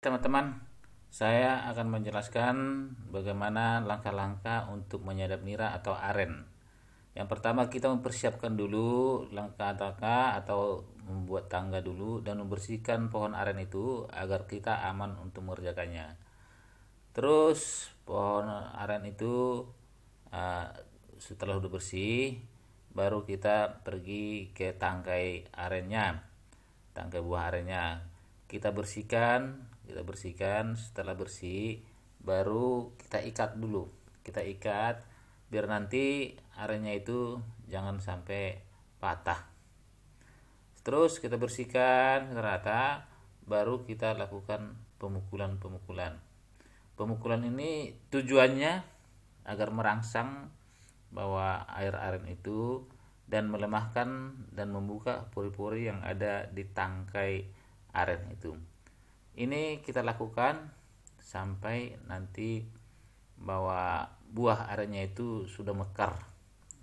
Teman-teman, saya akan menjelaskan bagaimana langkah-langkah untuk menyadap nira atau aren. Yang pertama, kita mempersiapkan dulu langkah-langkah atau membuat tangga dulu dan membersihkan pohon aren itu agar kita aman untuk mengerjakannya. Terus pohon aren itu uh, setelah udah bersih, baru kita pergi ke tangkai arennya, tangkai buah arennya. Kita bersihkan. Setelah bersih, baru kita ikat dulu. Kita ikat biar nanti arennya itu jangan sampai patah. Terus kita bersihkan rata, baru kita lakukan pemukulan. Pemukulan ini tujuannya agar merangsang bahwa air aren itu dan melemahkan dan membuka pori-pori yang ada di tangkai aren itu. Ini kita lakukan sampai nanti bahwa buah arennya itu sudah mekar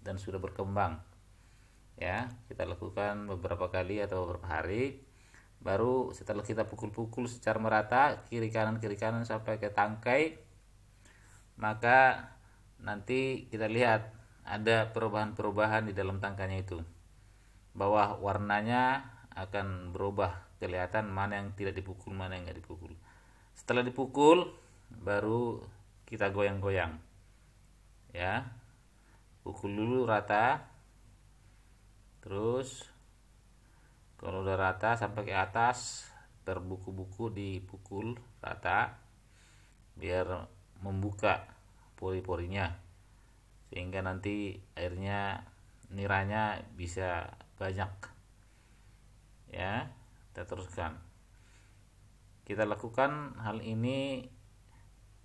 dan sudah berkembang. Ya, kita lakukan beberapa kali atau beberapa hari. Baru setelah kita pukul-pukul secara merata kiri kanan sampai ke tangkai, maka nanti kita lihat ada perubahan-perubahan di dalam tangkainya itu. Bahwa warnanya akan berubah, kelihatan mana yang tidak dipukul, mana yang nggak dipukul. Setelah dipukul, baru kita goyang-goyang. Ya, pukul dulu rata. Terus kalau udah rata sampai ke atas, terbuku-buku dipukul rata biar membuka pori-porinya, sehingga nanti airnya, niranya bisa banyak. Ya, kita teruskan. Kita lakukan hal ini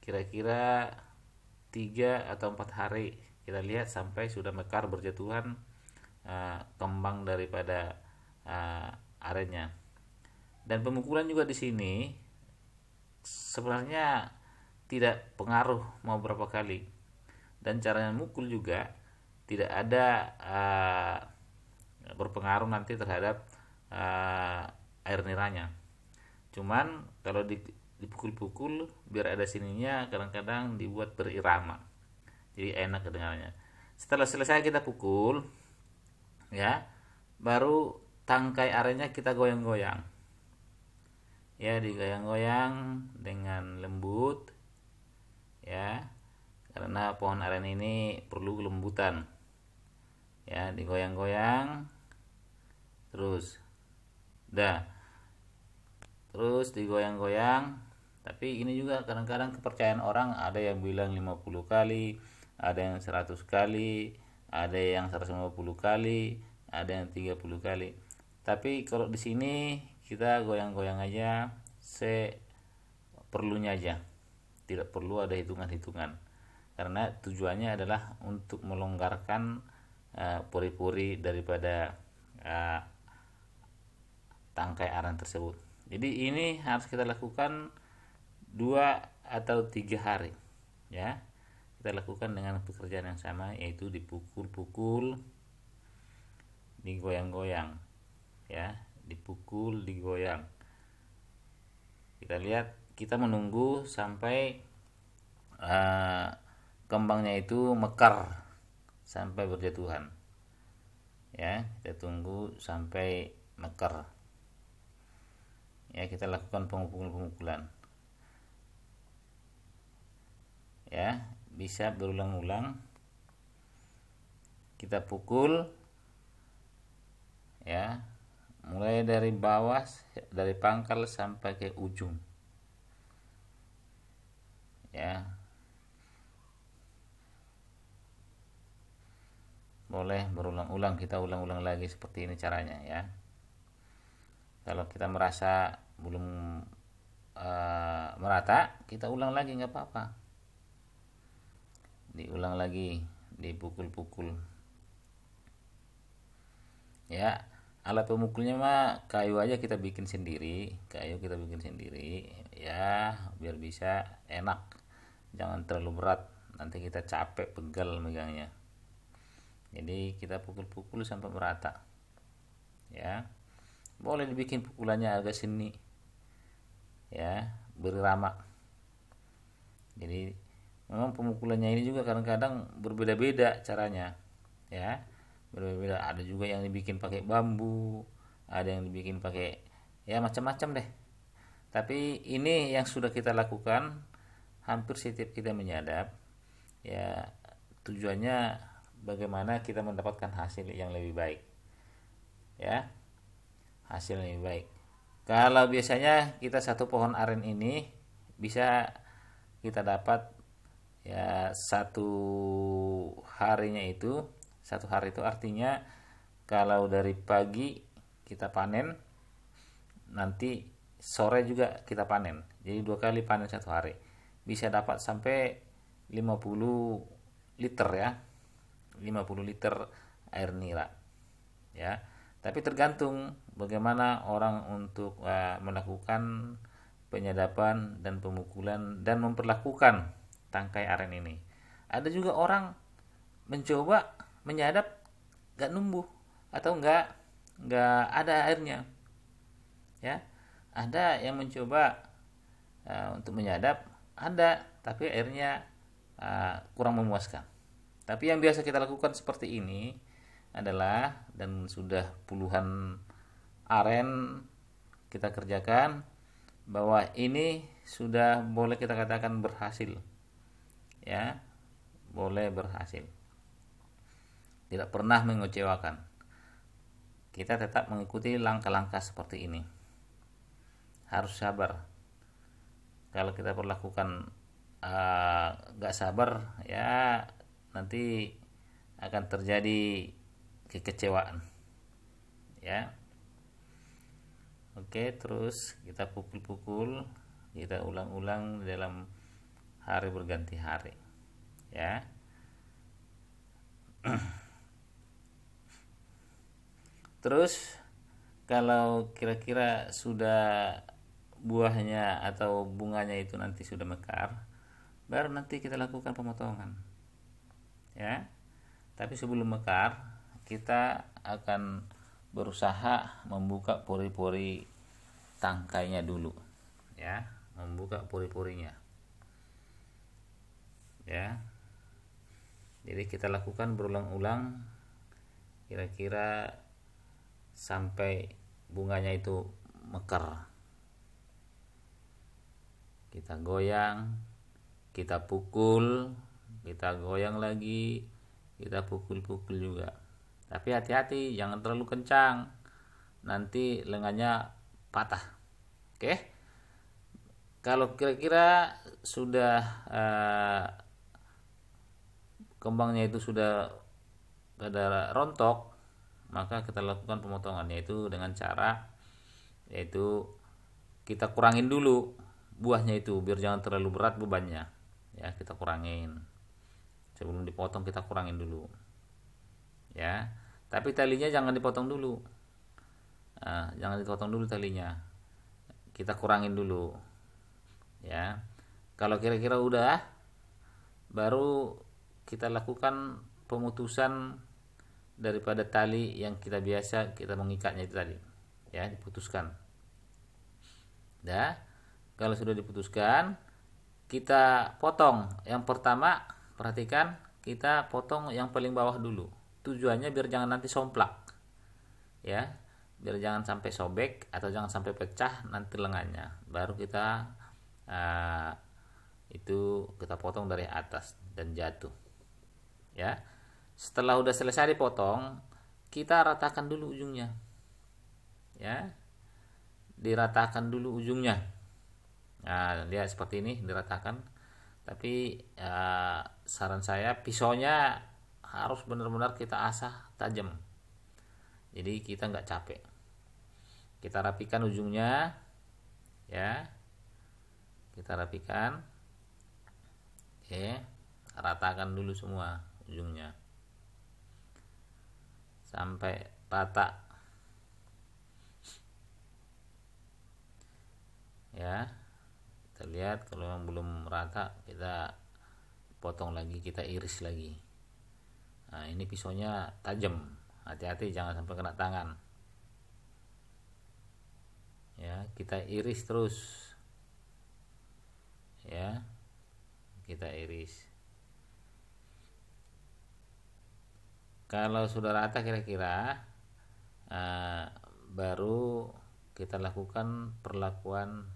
kira-kira 3 atau 4 hari. Kita lihat sampai sudah mekar berjatuhan kembang daripada arennya. Dan pemukulan juga di sini sebenarnya tidak pengaruh mau berapa kali, dan caranya mukul juga tidak ada berpengaruh nanti terhadap air niranya. Cuman kalau dipukul-pukul biar ada sininya, kadang-kadang dibuat berirama, jadi enak kedengarannya. Setelah selesai kita pukul, ya, baru tangkai arennya kita goyang-goyang. Ya, digoyang-goyang dengan lembut. Ya, karena pohon aren ini perlu kelembutan. Ya, digoyang-goyang terus. Terus digoyang-goyang. Tapi ini juga kadang-kadang kepercayaan orang, ada yang bilang 50 kali, ada yang 100 kali, ada yang 150 kali, ada yang 30 kali. Tapi kalau di sini kita goyang-goyang aja seperlunya aja. Tidak perlu ada hitungan-hitungan. Karena tujuannya adalah untuk melonggarkan pori-pori daripada tangkai aren tersebut. Jadi ini harus kita lakukan 2 atau 3 hari. Ya, kita lakukan dengan pekerjaan yang sama, yaitu dipukul-pukul, digoyang-goyang. Ya, dipukul, digoyang. Kita lihat, kita menunggu sampai kembangnya itu mekar sampai berjatuhan. Ya, kita tunggu sampai mekar. Ya, kita lakukan pemukulan. Ya, bisa berulang-ulang. Kita pukul, ya, mulai dari bawah, dari pangkal sampai ke ujung. Ya, boleh berulang-ulang, kita ulang-ulang lagi seperti ini caranya. Ya, kalau kita merasa belum merata, kita ulang lagi, nggak apa-apa. Diulang lagi, dipukul-pukul. Ya, alat pemukulnya mah kayu aja kita bikin sendiri, ya, biar bisa enak. Jangan terlalu berat, nanti kita capek, pegal megangnya. Jadi kita pukul-pukul sampai merata. Ya, boleh dibikin pukulannya agak sini, ya, beri rama. Jadi memang pemukulannya ini juga kadang-kadang berbeda-beda caranya, ya, berbeda-beda. Ada juga yang dibikin pakai bambu, ada yang dibikin pakai, ya, macam-macam deh. Tapi ini yang sudah kita lakukan hampir setiap kita menyadap, ya, tujuannya bagaimana kita mendapatkan hasil yang lebih baik, ya, hasil yang lebih baik. Kalau biasanya kita satu pohon aren ini bisa kita dapat, ya, satu hari itu artinya kalau dari pagi kita panen, nanti sore juga kita panen. Jadi 2 kali panen satu hari. Bisa dapat sampai 50 liter, ya. 50 liter air nira, ya. Tapi tergantung bagaimana orang untuk melakukan penyadapan dan pemukulan dan memperlakukan tangkai aren ini. Ada juga orang mencoba menyadap gak numbuh atau nggak ada airnya, ya. Ada yang mencoba untuk menyadap, ada, tapi airnya kurang memuaskan. Tapi yang biasa kita lakukan seperti ini adalah, dan sudah puluhan aren kita kerjakan, bahwa ini sudah boleh kita katakan berhasil, ya, boleh berhasil, tidak pernah mengecewakan. Kita tetap mengikuti langkah-langkah seperti ini. Harus sabar. Kalau kita perlakukan gak sabar, ya, nanti akan terjadi kekecewaan, ya. Oke, terus kita pukul-pukul, kita ulang-ulang dalam hari berganti hari, ya. Terus kalau kira-kira sudah buahnya atau bunganya itu nanti sudah mekar, baru nanti kita lakukan pemotongan, ya. Tapi sebelum mekar kita akan berusaha membuka pori-pori tangkainya dulu, ya, membuka pori-porinya, ya. Jadi kita lakukan berulang-ulang kira-kira sampai bunganya itu mekar. Kita goyang, kita pukul, kita goyang lagi, kita pukul-pukul juga. Tapi hati-hati, jangan terlalu kencang, nanti lengannya patah. Oke. Kalau kira-kira sudah kembangnya itu sudah pada rontok, maka kita lakukan pemotongan, yaitu dengan cara, yaitu kita kurangin dulu buahnya itu biar jangan terlalu berat bebannya, ya. Kita kurangin sebelum dipotong, kita kurangin dulu, ya. Tapi talinya jangan dipotong dulu, jangan dipotong dulu talinya, kita kurangin dulu, ya. Kalau kira-kira udah, baru kita lakukan pemutusan daripada tali yang kita biasa kita mengikatnya itu tadi, ya, diputuskan. Dah, kalau sudah diputuskan, kita potong. Yang pertama, perhatikan, kita potong yang paling bawah dulu. Tujuannya biar jangan nanti somplak, ya, biar jangan sampai sobek atau jangan sampai pecah nanti lengannya. Baru kita itu kita potong dari atas dan jatuh, ya. Setelah udah selesai dipotong, kita ratakan dulu ujungnya, ya, diratakan dulu ujungnya. Nah, lihat seperti ini, diratakan. Tapi saran saya, pisaunya harus benar-benar kita asah tajam, jadi kita nggak capek. Kita rapikan ujungnya, ya, kita rapikan, ratakan dulu semua ujungnya sampai rata, ya. Kita lihat kalau yang belum rata, kita potong lagi, kita iris lagi. Nah, ini pisaunya tajam, hati-hati jangan sampai kena tangan, ya. Kita iris terus, kita iris. Kalau sudah rata kira-kira, baru kita lakukan perlakuan,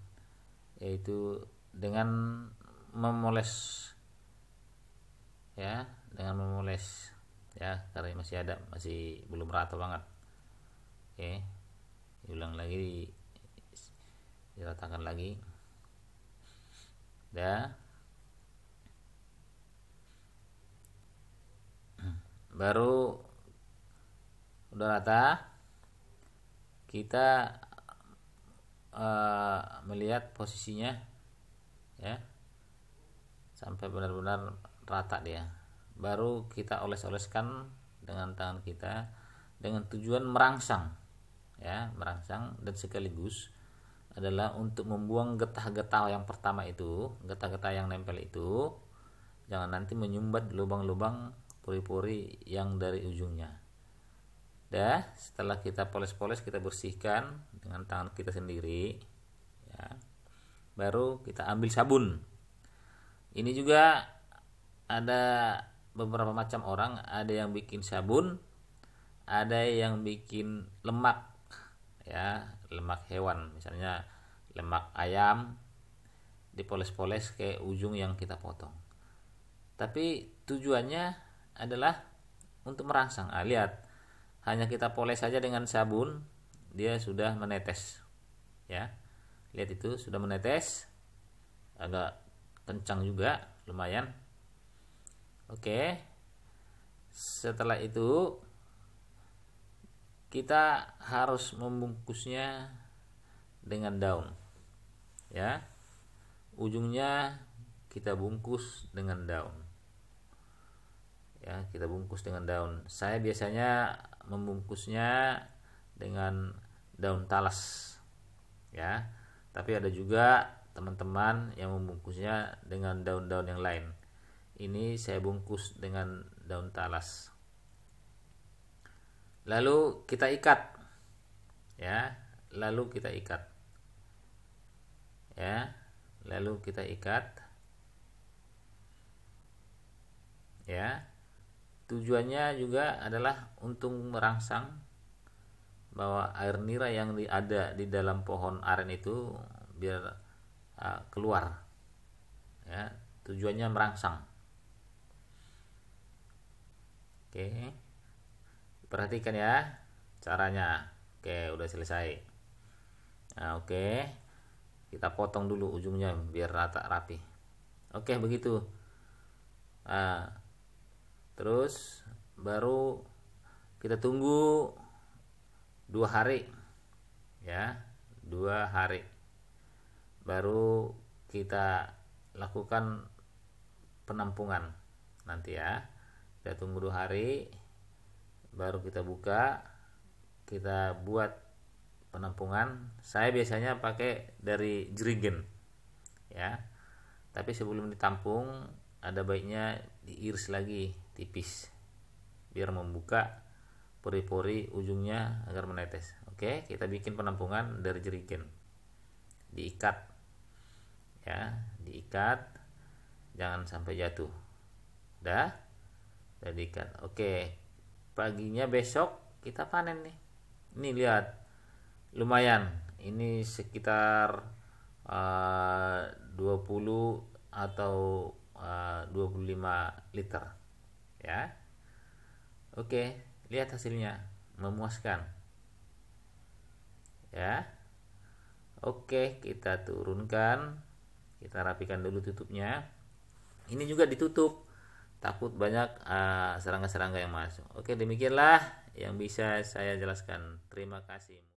yaitu dengan memoles, ya, dengan memoles, ya, karena masih belum rata banget. Oke, diulang lagi, diratakan lagi, ya. Baru udah rata, kita melihat posisinya, ya, sampai benar-benar rata dia. Baru kita oles-oleskan dengan tangan kita dengan tujuan merangsang, ya, merangsang, dan sekaligus adalah untuk membuang getah-getah yang pertama itu, getah-getah yang nempel itu, jangan nanti menyumbat lubang-lubang pori-pori yang dari ujungnya. Dah, setelah kita poles-poles, kita bersihkan dengan tangan kita sendiri, ya. Baru kita ambil sabun. Ini juga ada beberapa macam orang, ada yang bikin sabun, ada yang bikin lemak, ya, lemak hewan, misalnya lemak ayam, dipoles-poles ke ujung yang kita potong. Tapi tujuannya adalah untuk merangsang. Lihat, hanya kita poles saja dengan sabun, dia sudah menetes, ya. Lihat, itu sudah menetes, agak kencang juga, lumayan. Oke, setelah itu kita harus membungkusnya dengan daun, ya. Ujungnya kita bungkus dengan daun, ya, kita bungkus dengan daun. Saya biasanya membungkusnya dengan daun talas, ya, tapi ada juga teman-teman yang membungkusnya dengan daun-daun yang lain. Ini saya bungkus dengan daun talas. Lalu kita ikat, ya, lalu kita ikat, ya, lalu kita ikat, ya. Tujuannya juga adalah untuk merangsang bahwa air nira yang ada di dalam pohon aren itu biar keluar, ya. Tujuannya merangsang. Oke, perhatikan ya caranya. Oke, udah selesai. Nah, oke, kita potong dulu ujungnya biar rata rapi. Oke, begitu. Nah, terus baru kita tunggu 2 hari, ya, 2 hari, baru kita lakukan penampungan nanti, ya. Kita tunggu 2 hari, baru kita buka, kita buat penampungan. Saya biasanya pakai dari jerigen, ya, tapi sebelum ditampung ada baiknya diiris lagi tipis biar membuka pori-pori ujungnya agar menetes. Oke, kita bikin penampungan dari jerigen, diikat, ya, diikat, jangan sampai jatuh. Udah diikat. Oke, paginya besok kita panen nih. Ini lihat, lumayan, ini sekitar 20 atau 25 liter, ya. Oke, lihat hasilnya, memuaskan, ya. Oke, kita turunkan, kita rapikan dulu tutupnya. Ini juga ditutup, takut banyak serangga-serangga yang masuk. Oke, demikianlah yang bisa saya jelaskan. Terima kasih.